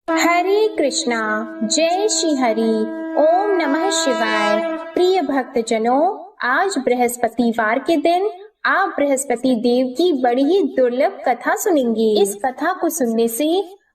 हरे कृष्णा। जय श्री हरि। ओम नमः शिवाय। प्रिय भक्तजनों, आज बृहस्पतिवार के दिन आप बृहस्पति देव की बड़ी ही दुर्लभ कथा सुनेंगे। इस कथा को सुनने से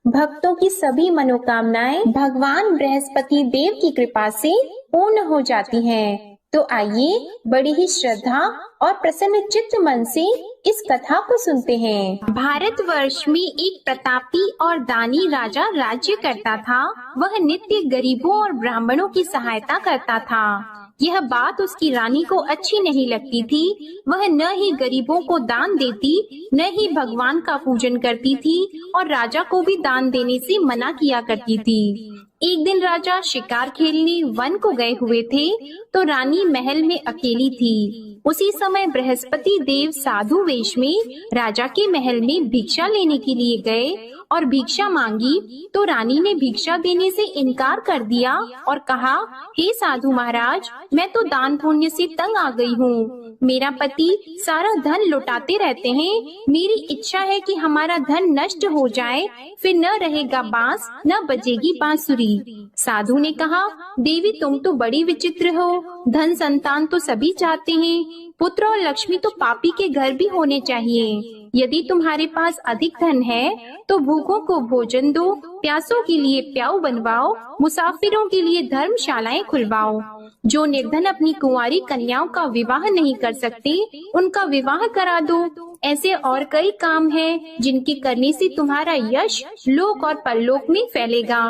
भक्तों की सभी मनोकामनाएं भगवान बृहस्पति देव की कृपा से पूर्ण हो जाती हैं। तो आइए बड़ी ही श्रद्धा और प्रसन्न चित्त मन से इस कथा को सुनते हैं। भारतवर्ष में एक प्रतापी और दानी राजा राज्य करता था। वह नित्य गरीबों और ब्राह्मणों की सहायता करता था। यह बात उसकी रानी को अच्छी नहीं लगती थी। वह न ही गरीबों को दान देती, न ही भगवान का पूजन करती थी और राजा को भी दान देने से मना किया करती थी। एक दिन राजा शिकार खेलने वन को गए हुए थे, तो रानी महल में अकेली थी। उसी समय बृहस्पति देव साधु वेश में राजा के महल में भिक्षा लेने के लिए गए और भिक्षा मांगी, तो रानी ने भिक्षा देने से इनकार कर दिया और कहा, हे साधु महाराज, मैं तो दान पुण्य से तंग आ गई हूँ। मेरा पति सारा धन लुटाते रहते हैं। मेरी इच्छा है कि हमारा धन नष्ट हो जाए, फिर न रहेगा बांस, न बजेगी बांसुरी। साधु ने कहा, देवी तुम तो बड़ी विचित्र हो। धन संतान तो सभी चाहते हैं, पुत्र और लक्ष्मी तो पापी के घर भी होने चाहिए। यदि तुम्हारे पास अधिक धन है तो भूखों को भोजन दो, प्यासों के लिए प्याऊ बनवाओ, मुसाफिरों के लिए धर्मशालाएं खुलवाओ। जो निर्धन अपनी कुंवारी कन्याओं का विवाह नहीं कर सकते, उनका विवाह करा दो। ऐसे और कई काम हैं जिनके करने से तुम्हारा यश लोक और परलोक में फैलेगा।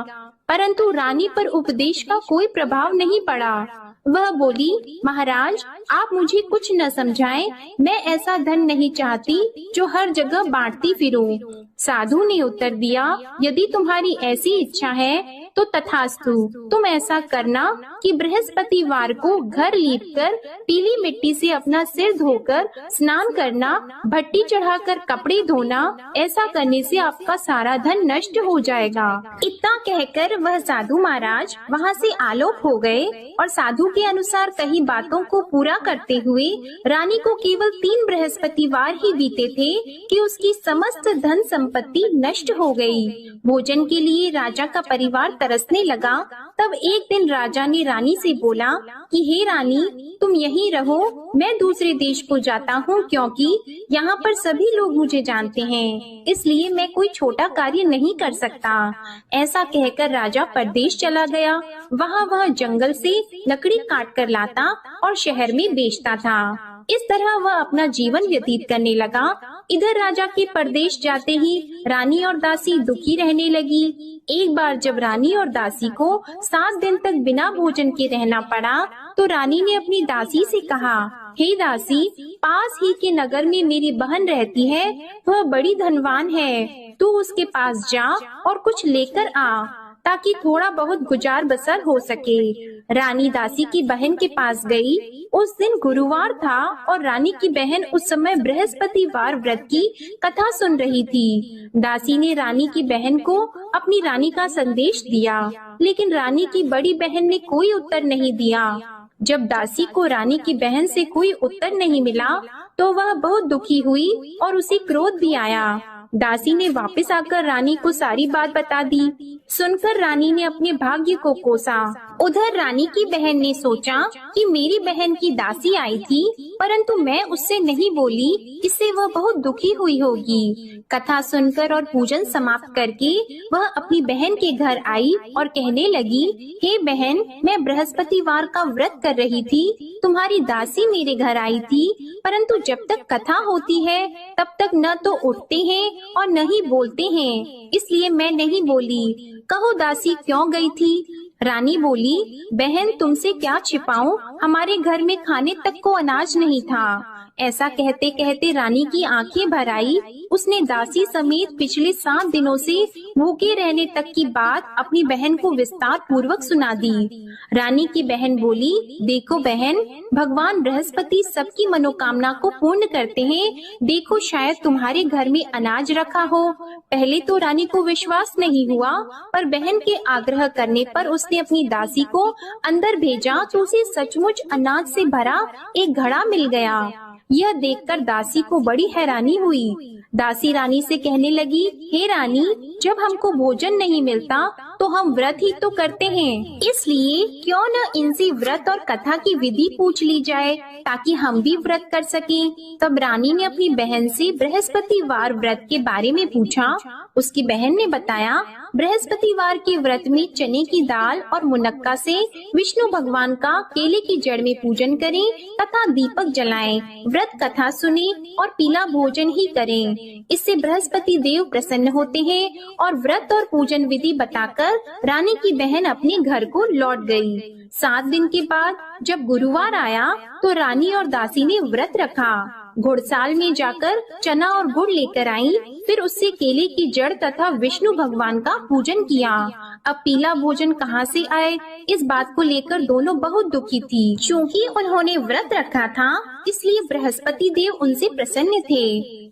परंतु रानी पर उपदेश का कोई प्रभाव नहीं पड़ा। वह बोली, महाराज आप मुझे कुछ न समझाएं, मैं ऐसा धन नहीं चाहती जो हर जगह बांटती फिरूं। साधु ने उत्तर दिया, यदि तुम्हारी ऐसी इच्छा है तो तथास्तु। तुम ऐसा करना कि बृहस्पतिवार को घर लीपकर पीली मिट्टी से अपना सिर धोकर स्नान करना, भट्टी चढ़ाकर कपड़े धोना। ऐसा करने से आपका सारा धन नष्ट हो जाएगा। इतना कहकर वह साधु महाराज वहाँ से आलोक हो गए और साधु के अनुसार कही बातों को पूरा करते हुए रानी को केवल 3 बृहस्पतिवार ही बीते थे कि उसकी समस्त धन संपत्ति नष्ट हो गई। भोजन के लिए राजा का परिवार तरसने लगा। तब एक दिन राजा ने रानी से बोला कि हे रानी, तुम यहीं रहो, मैं दूसरे देश को जाता हूँ, क्योंकि यहाँ पर सभी लोग मुझे जानते हैं, इसलिए मैं कोई छोटा कार्य नहीं कर सकता। ऐसा कहकर राजा परदेश चला गया। वहाँ वह जंगल से लकड़ी काट कर लाता और शहर में बेचता था। इस तरह वह अपना जीवन व्यतीत करने लगा। इधर राजा के परदेश जाते ही रानी और दासी दुखी रहने लगी। एक बार जब रानी और दासी को 7 दिन तक बिना भोजन के रहना पड़ा, तो रानी ने अपनी दासी से कहा, हे दासी, पास ही के नगर में मेरी बहन रहती है, वह बड़ी धनवान है। तू उसके पास जा और कुछ लेकर आ, ताकि थोड़ा बहुत गुजार बसर हो सके। रानी दासी की बहन के पास गई। उस दिन गुरुवार था और रानी की बहन उस समय बृहस्पतिवार व्रत की कथा सुन रही थी। दासी ने रानी की बहन को अपनी रानी का संदेश दिया, लेकिन रानी की बड़ी बहन ने कोई उत्तर नहीं दिया। जब दासी को रानी की बहन से कोई उत्तर नहीं मिला, तो वह बहुत दुखी हुई और उसे क्रोध भी आया। दासी ने वापस आकर रानी को सारी बात बता दी। सुनकर रानी ने अपने भाग्य को कोसा। उधर रानी की बहन ने सोचा कि मेरी बहन की दासी आई थी, परंतु मैं उससे नहीं बोली, इससे वह बहुत दुखी हुई होगी। कथा सुनकर और पूजन समाप्त करके वह अपनी बहन के घर आई और कहने लगी, हे बहन, मैं बृहस्पतिवार का व्रत कर रही थी, तुम्हारी दासी मेरे घर आई थी, परंतु जब तक कथा होती है तब तक न तो उठते हैं और न ही बोलते हैं, इसलिए मैं नहीं बोली। कहो दासी क्यों गई थी? रानी बोली, बहन तुमसे क्या छिपाऊं, हमारे घर में खाने तक को अनाज नहीं था। ऐसा कहते कहते रानी की आंखें भर आई। उसने दासी समेत पिछले 7 दिनों से भूखे रहने तक की बात अपनी बहन को विस्तार पूर्वक सुना दी। रानी की बहन बोली, देखो बहन, भगवान बृहस्पति सबकी मनोकामना को पूर्ण करते हैं। देखो शायद तुम्हारे घर में अनाज रखा हो। पहले तो रानी को विश्वास नहीं हुआ, पर बहन के आग्रह करने पर उसने अपनी दासी को अंदर भेजा तो उसे सचमुच अनाज से भरा एक घड़ा मिल गया। यह देखकर दासी को बड़ी हैरानी हुई। दासी रानी से कहने लगी, हे रानी, जब हमको भोजन नहीं मिलता तो हम व्रत ही तो करते हैं, इसलिए क्यों न इनसे व्रत और कथा की विधि पूछ ली जाए ताकि हम भी व्रत कर सकें। तब रानी ने अपनी बहन से बृहस्पतिवार व्रत के बारे में पूछा। उसकी बहन ने बताया, बृहस्पतिवार के व्रत में चने की दाल और मुनक्का से विष्णु भगवान का केले की जड़ में पूजन करें तथा दीपक जलाएं, व्रत कथा सुने और पीला भोजन ही करें। इससे बृहस्पति देव प्रसन्न होते हैं। और व्रत और पूजन विधि बताकर रानी की बहन अपने घर को लौट गई। 7 दिन के बाद जब गुरुवार आया तो रानी और दासी ने व्रत रखा। घुड़साल में जाकर चना और गुड़ लेकर आई, फिर उससे केले की जड़ तथा विष्णु भगवान का पूजन किया। अब पीला भोजन कहाँ से आए, इस बात को लेकर दोनों बहुत दुखी थी। क्योंकि उन्होंने व्रत रखा था, इसलिए बृहस्पति देव उनसे प्रसन्न थे।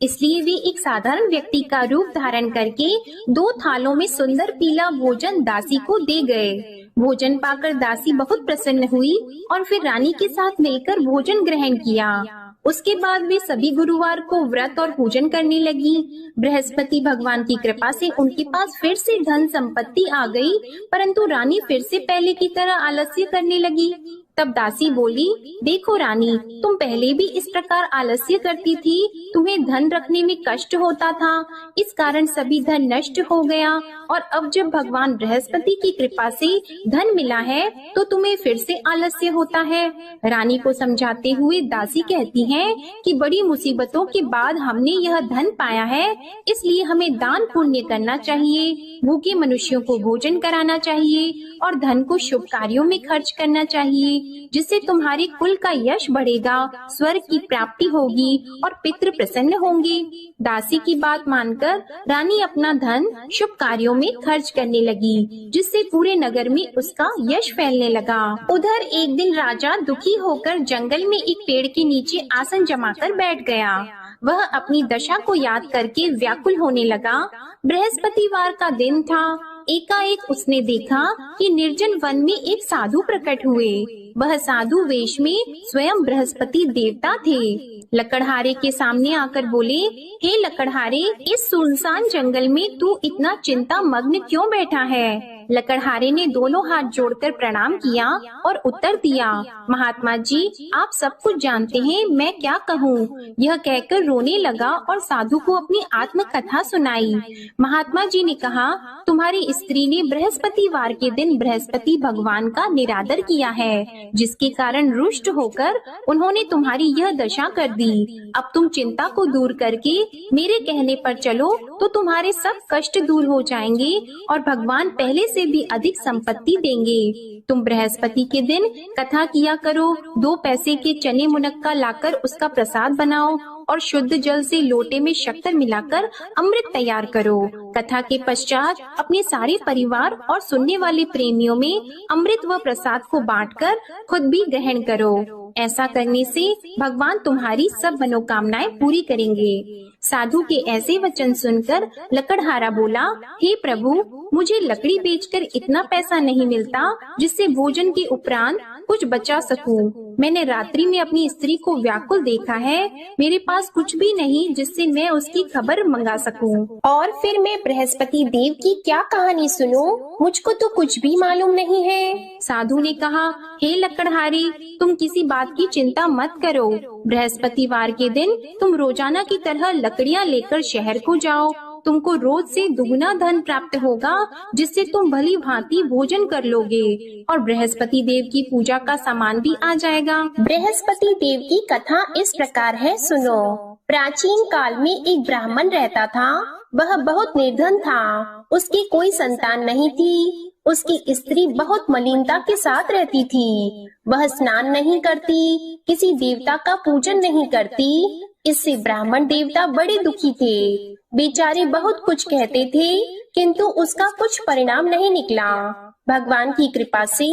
इसलिए वे एक साधारण व्यक्ति का रूप धारण करके 2 थालों में सुंदर पीला भोजन दासी को दे गए। भोजन पाकर दासी बहुत प्रसन्न हुई और फिर रानी के साथ मिलकर भोजन ग्रहण किया। उसके बाद वे सभी गुरुवार को व्रत और पूजन करने लगी। बृहस्पति भगवान की कृपा से उनके पास फिर से धन संपत्ति आ गई, परंतु रानी फिर से पहले की तरह आलस्य करने लगी। तब दासी बोली, देखो रानी, तुम पहले भी इस प्रकार आलस्य करती थी, तुम्हें धन रखने में कष्ट होता था, इस कारण सभी धन नष्ट हो गया, और अब जब भगवान बृहस्पति की कृपा से धन मिला है तो तुम्हें फिर से आलस्य होता है। रानी को समझाते हुए दासी कहती हैं कि बड़ी मुसीबतों के बाद हमने यह धन पाया है, इसलिए हमें दान पुण्य करना चाहिए, भूखे मनुष्यों को भोजन कराना चाहिए और धन को शुभ कार्यों में खर्च करना चाहिए, जिससे तुम्हारे कुल का यश बढ़ेगा, स्वर्ग की प्राप्ति होगी और पितृ प्रसन्न होंगे। दासी की बात मानकर रानी अपना धन शुभ कार्यों में खर्च करने लगी, जिससे पूरे नगर में उसका यश फैलने लगा। उधर एक दिन राजा दुखी होकर जंगल में एक पेड़ के नीचे आसन जमाकर बैठ गया। वह अपनी दशा को याद करके व्याकुल होने लगा। बृहस्पतिवार का दिन था। एकाएक उसने देखा कि निर्जन वन में एक साधु प्रकट हुए। वह साधु वेश में स्वयं बृहस्पति देवता थे। लकड़हारे के सामने आकर बोले, हे लकड़हारे, इस सुनसान जंगल में तू इतना चिंता मग्न क्यों बैठा है? लकड़हारे ने दोनों हाथ जोड़कर प्रणाम किया और उत्तर दिया, महात्मा जी, आप सब कुछ जानते हैं, मैं क्या कहूँ। यह कहकर रोने लगा और साधु को अपनी आत्म कथा सुनाई। महात्मा जी ने कहा, तुम्हारी स्त्री ने बृहस्पतिवार के दिन बृहस्पति भगवान का निरादर किया है, जिसके कारण रुष्ट होकर उन्होंने तुम्हारी यह दशा कर दी। अब तुम चिंता को दूर करके मेरे कहने पर चलो तो तुम्हारे सब कष्ट दूर हो जाएंगे और भगवान पहले से भी अधिक संपत्ति देंगे। तुम बृहस्पति के दिन कथा किया करो, 2 पैसे के चने मुनक्का लाकर उसका प्रसाद बनाओ और शुद्ध जल से लोटे में शक्कर मिलाकर अमृत तैयार करो। कथा के पश्चात अपने सारे परिवार और सुनने वाले प्रेमियों में अमृत व प्रसाद को बांटकर खुद भी ग्रहण करो। ऐसा करने से भगवान तुम्हारी सब मनोकामनाएं पूरी करेंगे। साधु के ऐसे वचन सुनकर लकड़हारा बोला, हे प्रभु, मुझे लकड़ी बेचकर इतना पैसा नहीं मिलता जिससे भोजन के उपरांत कुछ बचा सकूं। मैंने रात्रि में अपनी स्त्री को व्याकुल देखा है, मेरे पास कुछ भी नहीं जिससे मैं उसकी खबर मंगा सकूं। और फिर मैं बृहस्पति देव की क्या कहानी सुनूं? मुझको तो कुछ भी मालूम नहीं है। साधु ने कहा, हे लकड़हारी, तुम किसी बात की चिंता मत करो। बृहस्पतिवार के दिन तुम रोजाना की तरह लकड़ियाँ लेकर शहर को जाओ। तुमको रोज से दुगना धन प्राप्त होगा, जिससे तुम भली भांति भोजन कर लोगे और बृहस्पति देव की पूजा का सामान भी आ जाएगा। बृहस्पति देव की कथा इस प्रकार है, सुनो। प्राचीन काल में एक ब्राह्मण रहता था। वह बहुत निर्धन था। उसकी कोई संतान नहीं थी। उसकी स्त्री बहुत मलिनता के साथ रहती थी। वह स्नान नहीं करती, किसी देवता का पूजन नहीं करती। इससे ब्राह्मण देवता बड़े दुखी थे। बेचारे बहुत कुछ कहते थे, किंतु उसका कुछ परिणाम नहीं निकला। भगवान की कृपा से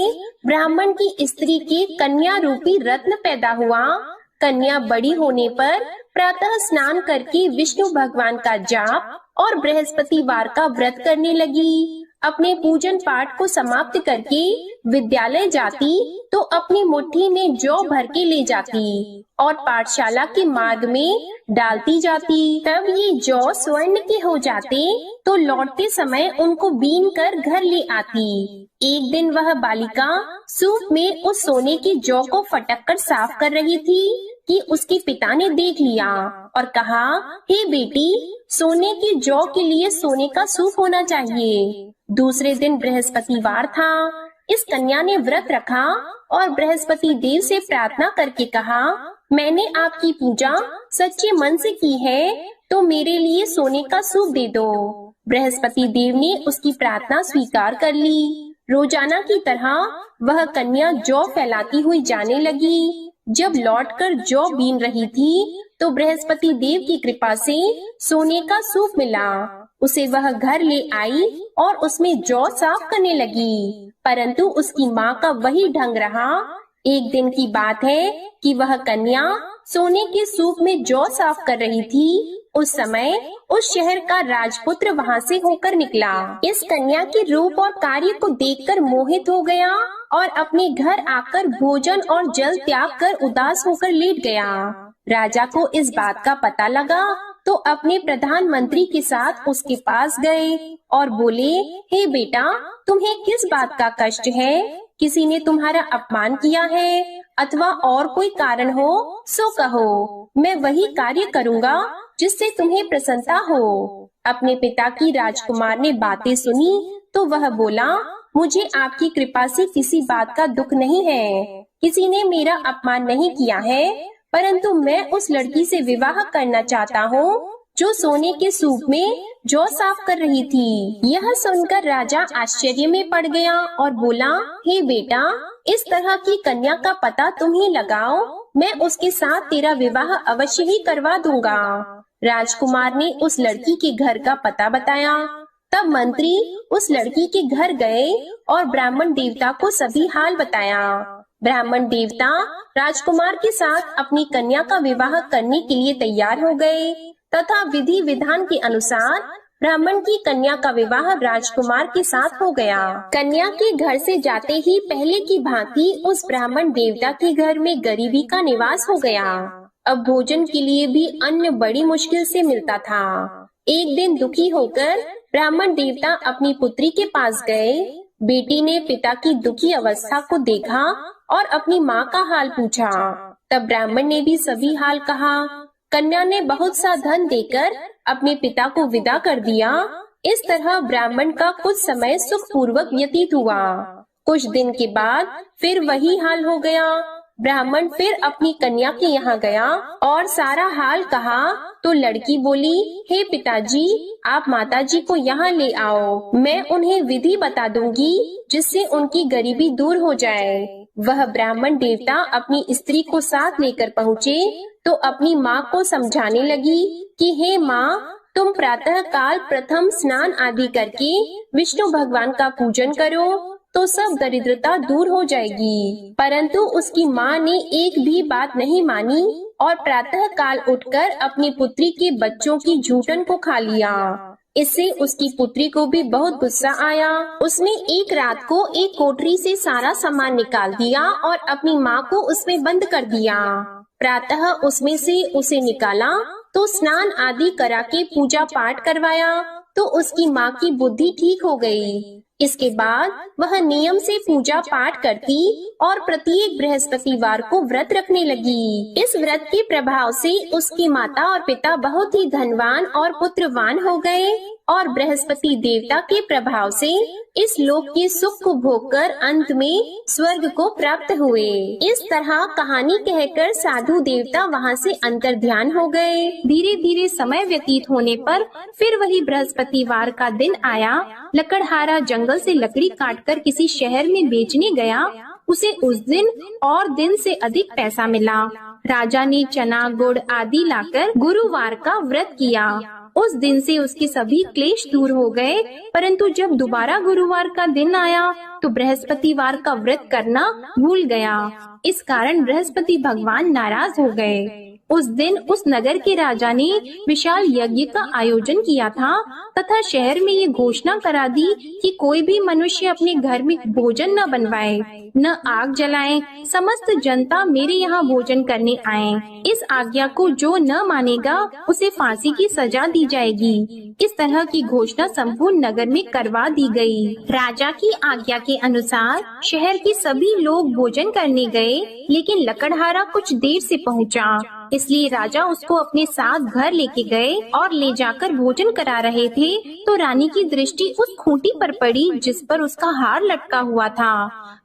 ब्राह्मण की स्त्री के कन्या रूपी रत्न पैदा हुआ। कन्या बड़ी होने पर प्रातः स्नान करके विष्णु भगवान का जाप और बृहस्पतिवार का व्रत करने लगी। अपने पूजन पाठ को समाप्त करके विद्यालय जाती तो अपनी मुट्ठी में जौ भर के ले जाती और पाठशाला के मार्ग में डालती जाती। तब ये जौ स्वर्ण के हो जाते तो लौटते समय उनको बीन कर घर ले आती। एक दिन वह बालिका सूप में उस सोने के जौ को फटक कर साफ कर रही थी कि उसके पिता ने देख लिया और कहा, हे बेटी, सोने के जौ के लिए सोने का सूप होना चाहिए। दूसरे दिन बृहस्पतिवार था। इस कन्या ने व्रत रखा और बृहस्पति देव से प्रार्थना करके कहा, मैंने आपकी पूजा सच्चे मन से की है तो मेरे लिए सोने का सूप दे दो। बृहस्पति देव ने उसकी प्रार्थना स्वीकार कर ली। रोजाना की तरह वह कन्या जौ फैलाती हुई जाने लगी। जब लौटकर जौ बीन रही थी तो बृहस्पति देव की कृपा से सोने का सूप मिला। उसे वह घर ले आई और उसमें जौ साफ करने लगी, परंतु उसकी माँ का वही ढंग रहा। एक दिन की बात है कि वह कन्या सोने के सूप में जौ साफ कर रही थी। उस समय उस शहर का राजपुत्र वहाँ से होकर निकला। इस कन्या के रूप और कार्य को देखकर मोहित हो गया और अपने घर आकर भोजन और जल त्याग कर उदास होकर लेट गया। राजा को इस बात का पता लगा तो अपने प्रधानमंत्री के साथ उसके पास गए और बोले, हे बेटा, तुम्हें किस बात का कष्ट है? किसी ने तुम्हारा अपमान किया है अथवा और कोई कारण हो सो कहो, मैं वही कार्य करूँगा जिससे तुम्हें प्रसन्नता हो। अपने पिता की राजकुमार ने बातें सुनी तो वह बोला, मुझे आपकी कृपा से किसी बात का दुख नहीं है। किसी ने मेरा अपमान नहीं किया है, परंतु मैं उस लड़की से विवाह करना चाहता हूँ जो सोने के सूप में जौ साफ कर रही थी। यह सुनकर राजा आश्चर्य में पड़ गया और बोला, हे बेटा, इस तरह की कन्या का पता तुम ही लगाओ, मैं उसके साथ तेरा विवाह अवश्य ही करवा दूंगा। राजकुमार ने उस लड़की के घर का पता बताया। तब मंत्री उस लड़की के घर गए और ब्राह्मण देवता को सभी हाल बताया। ब्राह्मण देवता राजकुमार के साथ अपनी कन्या का विवाह करने के लिए तैयार हो गए तथा विधि विधान के अनुसार ब्राह्मण की कन्या का विवाह राजकुमार के साथ हो गया। कन्या के घर से जाते ही पहले की भांति उस ब्राह्मण देवता के घर में गरीबी का निवास हो गया। अब भोजन के लिए भी अन्न बड़ी मुश्किल से मिलता था। एक दिन दुखी होकर ब्राह्मण देवता अपनी पुत्री के पास गए। बेटी ने पिता की दुखी अवस्था को देखा और अपनी माँ का हाल पूछा। तब ब्राह्मण ने भी सभी हाल कहा। कन्या ने बहुत सा धन देकर अपने पिता को विदा कर दिया। इस तरह ब्राह्मण का कुछ समय सुख पूर्वक व्यतीत हुआ। कुछ दिन के बाद फिर वही हाल हो गया। ब्राह्मण फिर अपनी कन्या के यहाँ गया और सारा हाल कहा तो लड़की बोली, हे पिताजी, आप माताजी को यहाँ ले आओ, मैं उन्हें विधि बता दूंगी जिससे उनकी गरीबी दूर हो जाए। वह ब्राह्मण देवता अपनी स्त्री को साथ लेकर पहुँचे तो अपनी माँ को समझाने लगी कि हे माँ, तुम प्रातः काल प्रथम स्नान आदि करके विष्णु भगवान का पूजन करो तो सब दरिद्रता दूर हो जाएगी। परंतु उसकी माँ ने एक भी बात नहीं मानी और प्रातः काल उठकर अपनी पुत्री के बच्चों की झूठन को खा लिया। इससे उसकी पुत्री को भी बहुत गुस्सा आया। उसने एक रात को एक कोठरी से सारा सामान निकाल दिया और अपनी माँ को उसमें बंद कर दिया। प्रातः उसमें से उसे निकाला तो स्नान आदि करा के पूजा पाठ करवाया तो उसकी माँ की बुद्धि ठीक हो गई। इसके बाद वह नियम से पूजा पाठ करती और प्रत्येक बृहस्पतिवार को व्रत रखने लगी। इस व्रत के प्रभाव से उसकी माता और पिता बहुत ही धनवान और पुत्रवान हो गए और बृहस्पति देवता के प्रभाव से इस लोक के सुख को भोगकर अंत में स्वर्ग को प्राप्त हुए। इस तरह कहानी कहकर साधु देवता वहाँ से अंतर्ध्यान हो गए। धीरे धीरे समय व्यतीत होने पर फिर वही बृहस्पतिवार का दिन आया। लकड़हारा जंगल से लकड़ी काटकर किसी शहर में बेचने गया। उसे उस दिन और दिन से अधिक पैसा मिला। राजा ने चना गुड़ आदि लाकर गुरुवार का व्रत किया। उस दिन से उसके सभी क्लेश दूर हो गए। परंतु जब दोबारा गुरुवार का दिन आया तो बृहस्पतिवार का व्रत करना भूल गया। इस कारण बृहस्पति भगवान नाराज हो गए। उस दिन उस नगर के राजा ने विशाल यज्ञ का आयोजन किया था तथा शहर में ये घोषणा करा दी कि कोई भी मनुष्य अपने घर में भोजन न बनवाए, न आग जलाए। समस्त जनता मेरे यहाँ भोजन करने आए। इस आज्ञा को जो न मानेगा उसे फांसी की सजा दी जाएगी। इस तरह की घोषणा संपूर्ण नगर में करवा दी गई। राजा की आज्ञा के अनुसार शहर के सभी लोग भोजन करने गए, लेकिन लकड़हारा कुछ देर से पहुंचा, इसलिए राजा उसको अपने साथ घर लेके गए और ले जाकर भोजन करा रहे थे तो रानी की दृष्टि उस खूंटी पर पड़ी जिस पर उसका हार लटका हुआ था।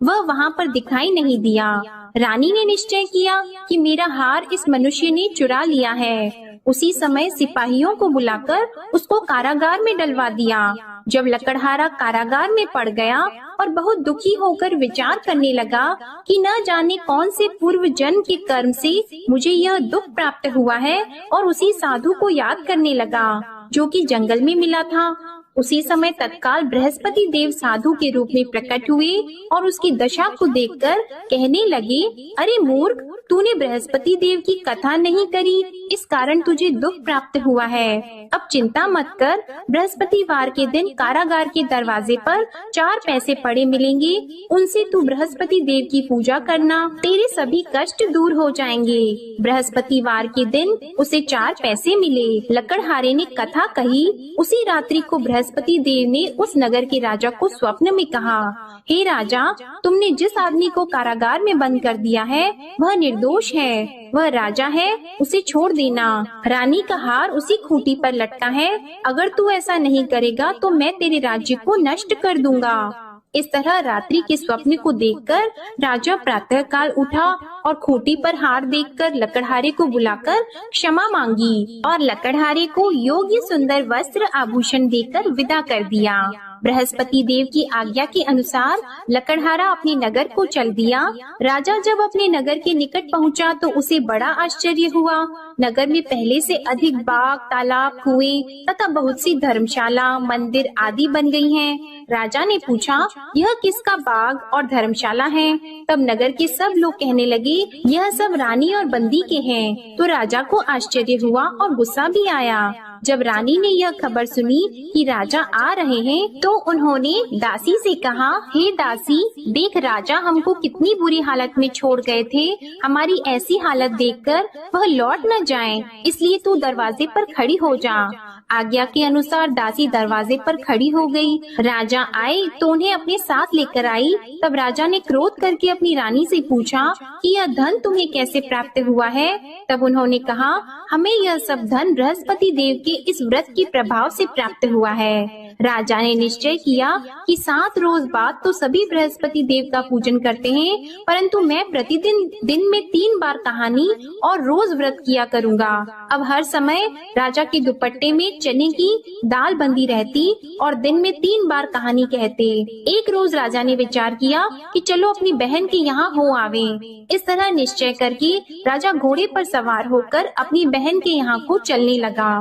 वह वहाँ पर दिखाई नहीं दिया। रानी ने निश्चय किया कि मेरा हार इस मनुष्य ने चुरा लिया है। उसी समय सिपाहियों को बुलाकर उसको कारागार में डलवा दिया। जब लकड़हारा कारागार में पड़ गया और बहुत दुखी होकर विचार करने लगा कि न जाने कौन से पूर्व जन्म के कर्म से मुझे यह दुख प्राप्त हुआ है, और उसी साधु को याद करने लगा जो कि जंगल में मिला था। उसी समय तत्काल बृहस्पति देव साधु के रूप में प्रकट हुए और उसकी दशा को देखकर कहने लगे, अरे मूर्ख, तूने बृहस्पति देव की कथा नहीं करी, इस कारण तुझे दुख प्राप्त हुआ है। अब चिंता मत कर, बृहस्पतिवार के दिन कारागार के दरवाजे पर 4 पैसे पड़े मिलेंगे, उनसे तू बृहस्पति देव की पूजा करना, तेरे सभी कष्ट दूर हो जाएंगे। बृहस्पतिवार के दिन उसे 4 पैसे मिले। लकड़हारे ने कथा कही। उसी रात्रि को बृहस्पति देव ने उस नगर के राजा को स्वप्न में कहा, हे राजा, तुमने जिस आदमी को कारागार में बंद कर दिया है वह निर्दोष है, वह राजा है, उसे छोड़ देना। रानी का हार उसी खूंटी पर लटका है, अगर तू ऐसा नहीं करेगा तो मैं तेरे राज्य को नष्ट कर दूंगा। इस तरह रात्रि के स्वप्न को देखकर राजा प्रातः काल उठा और खूंटी पर हार देखकर लकड़हारे को बुलाकर क्षमा मांगी और लकड़हारे को योग्य सुंदर वस्त्र आभूषण देकर विदा कर दिया। बृहस्पति देव की आज्ञा के अनुसार लकड़हारा अपने नगर को चल दिया। राजा जब अपने नगर के निकट पहुंचा तो उसे बड़ा आश्चर्य हुआ। नगर में पहले से अधिक बाग, तालाब, कुएं तथा बहुत सी धर्मशाला, मंदिर आदि बन गई हैं। राजा ने पूछा, यह किसका बाग और धर्मशाला है? तब नगर के सब लोग कहने लगे, यह सब रानी और बंदी के हैं। तो राजा को आश्चर्य हुआ और गुस्सा भी आया। जब रानी ने यह खबर सुनी कि राजा आ रहे हैं तो उन्होंने दासी से कहा, हे दासी, देख राजा हमको कितनी बुरी हालत में छोड़ गए थे। हमारी ऐसी हालत देखकर वह लौट न जाएं, इसलिए तू दरवाजे पर खड़ी हो जा। आज्ञा के अनुसार दासी दरवाजे पर खड़ी हो गई। राजा आए तो उन्हें अपने साथ लेकर आई। तब राजा ने क्रोध करके अपनी रानी से पूछा कि यह धन तुम्हें कैसे प्राप्त हुआ है? तब उन्होंने कहा, हमें यह सब धन बृहस्पति देव के इस व्रत के प्रभाव से प्राप्त हुआ है। राजा ने निश्चय किया कि 7 रोज बाद तो सभी बृहस्पति देव का पूजन करते हैं, परंतु मैं प्रतिदिन दिन में 3 बार कहानी और रोज व्रत किया करूँगा। अब हर समय राजा के दुपट्टे में चने की दाल बंदी रहती और दिन में 3 बार कहानी कहते। एक रोज राजा ने विचार किया कि चलो अपनी बहन के यहाँ हो आवे। इस तरह निश्चय करके राजा घोड़े पर सवार होकर अपनी बहन के यहाँ को चलने लगा।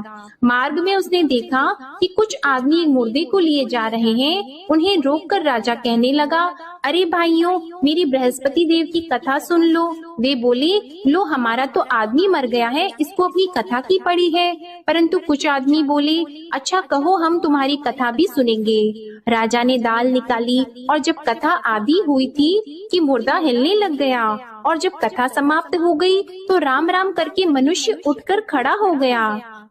मार्ग में उसने देखा कि कुछ आदमी मुर्दे को लिए जा रहे हैं। उन्हें रोककर राजा कहने लगा, अरे भाइयों, मेरी बृहस्पति देव की कथा सुन लो। वे बोले, लो हमारा तो आदमी मर गया है, इसको अपनी कथा की पड़ी है। परंतु कुछ आदमी बोले, अच्छा कहो, हम तुम्हारी कथा भी सुनेंगे। राजा ने दाल निकाली और जब कथा आधी हुई थी कि मुर्दा हिलने लग गया, और जब कथा समाप्त हो गई तो राम राम करके मनुष्य उठकर खड़ा हो गया।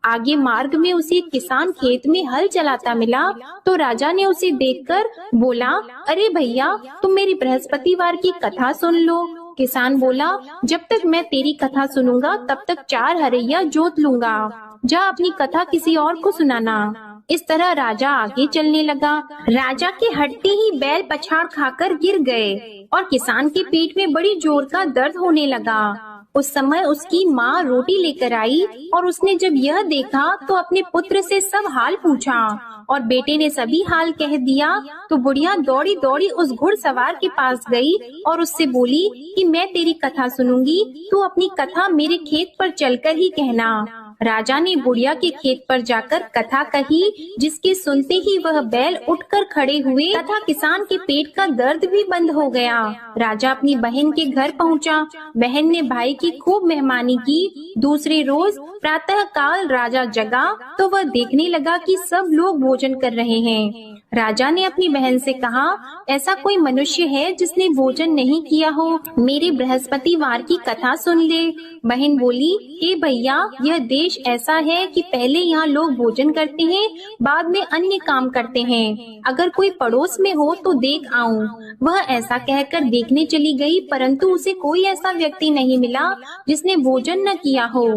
आगे मार्ग में उसे एक किसान खेत में हल चलाता मिला तो राजा ने उसे देखकर बोला, अरे भैया, तुम मेरी बृहस्पतिवार की कथा सुन लो। किसान बोला, जब तक मैं तेरी कथा सुनूंगा तब तक 4 हरैया जोत लूंगा। जा अपनी कथा किसी और को सुनाना। इस तरह राजा आगे चलने लगा। राजा के हटते ही बैल पछाड़ खाकर गिर गए और किसान के पेट में बड़ी जोर का दर्द होने लगा। उस समय उसकी माँ रोटी लेकर आई और उसने जब यह देखा तो अपने पुत्र से सब हाल पूछा और बेटे ने सभी हाल कह दिया। तो बुढ़िया दौड़ी दौड़ी उस घुड़सवार के पास गई और उससे बोली कि मैं तेरी कथा सुनूंगी, तू अपनी कथा मेरे खेत पर चलकर ही कहना। राजा ने बुढ़िया के खेत पर जाकर कथा कही, जिसके सुनते ही वह बैल उठकर खड़े हुए तथा किसान के पेट का दर्द भी बंद हो गया। राजा अपनी बहन के घर पहुंचा। बहन ने भाई की खूब मेहमानी की। दूसरे रोज प्रातः काल राजा जगा तो वह देखने लगा कि सब लोग भोजन कर रहे हैं। राजा ने अपनी बहन से कहा, ऐसा कोई मनुष्य है जिसने भोजन नहीं किया हो? मेरे बृहस्पतिवार की कथा सुन ले। बहन बोली, हे भैया, यह देश ऐसा है कि पहले यहाँ लोग भोजन करते हैं, बाद में अन्य काम करते हैं। अगर कोई पड़ोस में हो तो देख आऊं। वह ऐसा कहकर देखने चली गई, परंतु उसे कोई ऐसा व्यक्ति नहीं मिला जिसने भोजन न किया हो।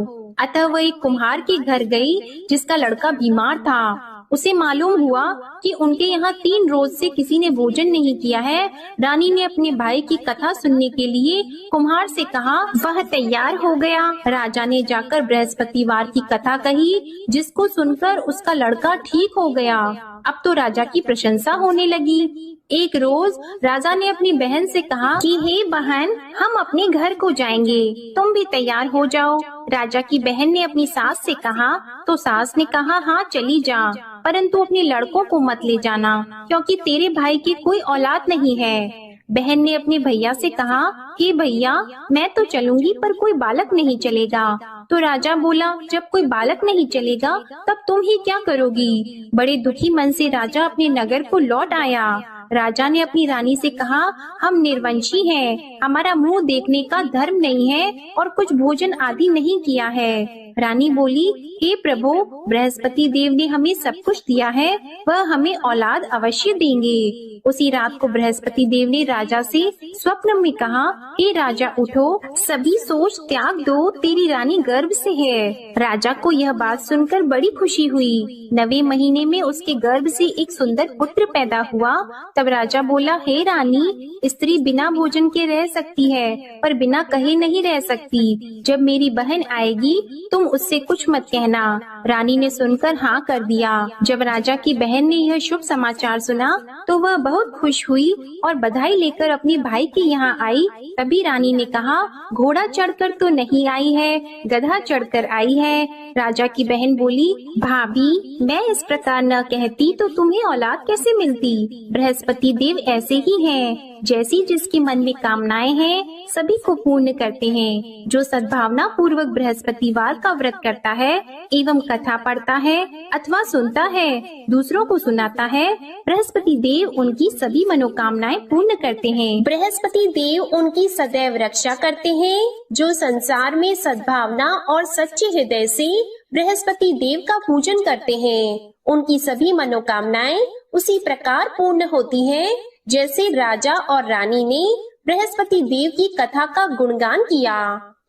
अतः वह एक कुम्हार के घर गई, जिसका लड़का बीमार था। उसे मालूम हुआ कि उनके यहाँ 3 रोज से किसी ने भोजन नहीं किया है। रानी ने अपने भाई की कथा सुनने के लिए कुम्हार से कहा। वह तैयार हो गया। राजा ने जाकर बृहस्पतिवार की कथा कही, जिसको सुनकर उसका लड़का ठीक हो गया। अब तो राजा की प्रशंसा होने लगी। एक रोज राजा ने अपनी बहन से कहा कि हे बहन, हम अपने घर को जाएंगे, तुम भी तैयार हो जाओ। राजा की बहन ने अपनी सास से कहा तो सास ने कहा, हाँ चली जा, परंतु अपने लड़कों को मत ले जाना, क्योंकि तेरे भाई की कोई औलाद नहीं है। बहन ने अपने भैया से कहा, हे भैया, मैं तो चलूंगी पर कोई बालक नहीं चलेगा। तो राजा बोला, जब कोई बालक नहीं चलेगा तब तुम ही क्या करोगी? बड़े दुखी मन से राजा अपने नगर को लौट आया। राजा ने अपनी रानी से कहा, हम निर्वंशी हैं, हमारा मुंह देखने का धर्म नहीं है और कुछ भोजन आदि नहीं किया है। रानी बोली, हे प्रभु, बृहस्पति देव ने हमें सब कुछ दिया है, वह हमें औलाद अवश्य देंगे। उसी रात को बृहस्पति देव ने राजा से स्वप्न में कहा, हे राजा उठो, सभी सोच त्याग दो, तेरी रानी गर्भ से है। राजा को यह बात सुनकर बड़ी खुशी हुई। 9वें महीने में उसके गर्भ से एक सुंदर पुत्र पैदा हुआ। तब राजा बोला, हे रानी, स्त्री बिना भोजन के रह सकती है, पर बिना कहे नहीं रह सकती। जब मेरी बहन आएगी तुम उससे कुछ मत कहना। रानी ने सुनकर हाँ कर दिया। जब राजा की बहन ने यह शुभ समाचार सुना तो वह बहुत खुश हुई और बधाई लेकर अपने भाई के यहाँ आई। तभी रानी ने कहा, घोड़ा चढ़कर तो नहीं आई है, गधा चढ़कर आई है। राजा की बहन बोली, भाभी, मैं इस प्रकार न कहती तो तुम्हें औलाद कैसे मिलती? बृहस्पति देव ऐसे ही हैं, जैसी जिसके मन में कामनाएं हैं सभी को पूर्ण करते हैं। जो सद्भावना पूर्वक बृहस्पतिवार का व्रत करता है एवं कथा पढ़ता है अथवा सुनता है, दूसरों को सुनाता है, बृहस्पति देव उनकी सभी मनोकामनाएं पूर्ण करते हैं। बृहस्पति देव उनकी सदैव रक्षा करते हैं। जो संसार में सद्भावना और सच्चे हृदय से बृहस्पति देव का पूजन करते हैं, उनकी सभी मनोकामनाएं उसी प्रकार पूर्ण होती हैं, जैसे राजा और रानी ने बृहस्पति देव की कथा का गुणगान किया।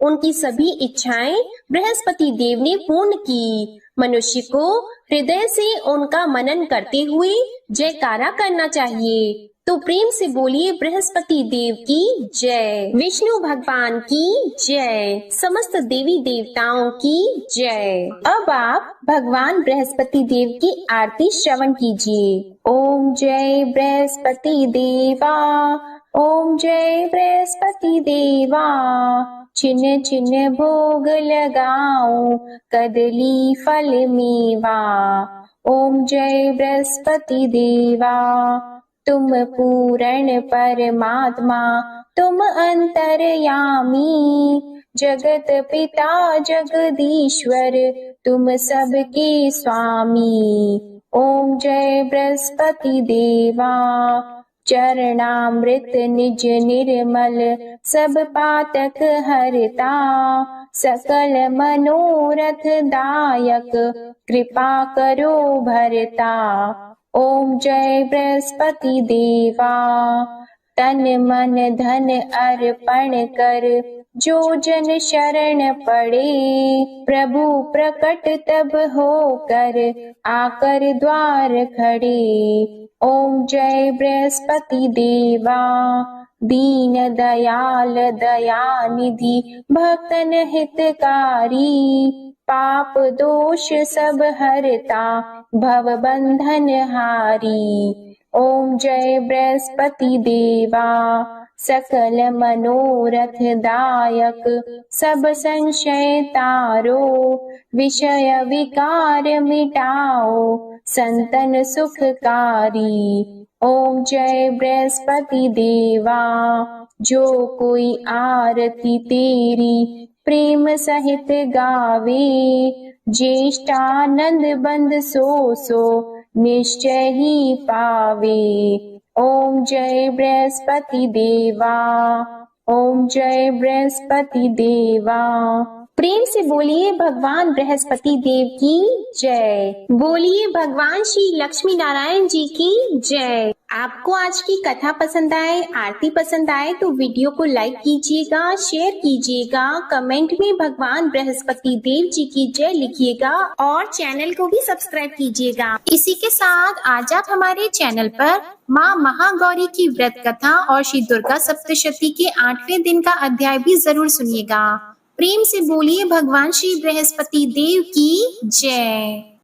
उनकी सभी इच्छाएं बृहस्पति देव ने पूर्ण की। मनुष्य को हृदय से उनका मनन करते हुए जयकारा करना चाहिए। तो प्रेम से बोलिए, बृहस्पति देव की जय, विष्णु भगवान की जय, समस्त देवी देवताओं की जय। अब आप भगवान बृहस्पति देव की आरती श्रवण कीजिए। ओम जय बृहस्पति देवा, ओम जय बृहस्पति देवा, छिन्न छिन्न भोग लगाऊं कदली फल मेवा। ओम जय बृहस्पति देवा, तुम पूर्ण परमात्मा, तुम अंतर्यामी, जगत पिता जगदीश्वर, तुम सबके स्वामी। ओम जय बृहस्पति देवा, चरणामृत निज निर्मल, सब पातक हरता, सकल मनोरथ दायक, कृपा करो भरता। ओम जय बृहस्पति देवा, तन मन धन अर्पण कर, जो जन शरण पड़े, प्रभु प्रकट तब होकर, आकर द्वार खड़े। ओम जय बृहस्पति देवा, दीन दयाल दयानिधि, भक्तन हितकारी, पाप दोष सब हरता, भव बंधन हारी। ओम जय बृहस्पति देवा, सकल मनोरथ दायक सब संशय तारो, विषय विकार मिटाओ संतन सुखकारी। ओम जय बृहस्पति देवा, जो कोई आरती तेरी प्रेम सहित गावे, ज्येष्ठानंद बंद सो निश्चय ही पावे। ओम जय बृहस्पति देवा, ओम जय बृहस्पति देवा। प्रेम से बोलिए भगवान बृहस्पति देव की जय। बोलिए भगवान श्री लक्ष्मी नारायण जी की जय। आपको आज की कथा पसंद आए, आरती पसंद आए तो वीडियो को लाइक कीजिएगा, शेयर कीजिएगा, कमेंट में भगवान बृहस्पति देव जी की जय लिखिएगा और चैनल को भी सब्सक्राइब कीजिएगा। इसी के साथ आज आप हमारे चैनल पर माँ महागौरी की व्रत कथा और श्री दुर्गा सप्तशती के 8वें दिन का अध्याय भी जरूर सुनिएगा। प्रेम से बोलिए भगवान श्री बृहस्पति देव की जय।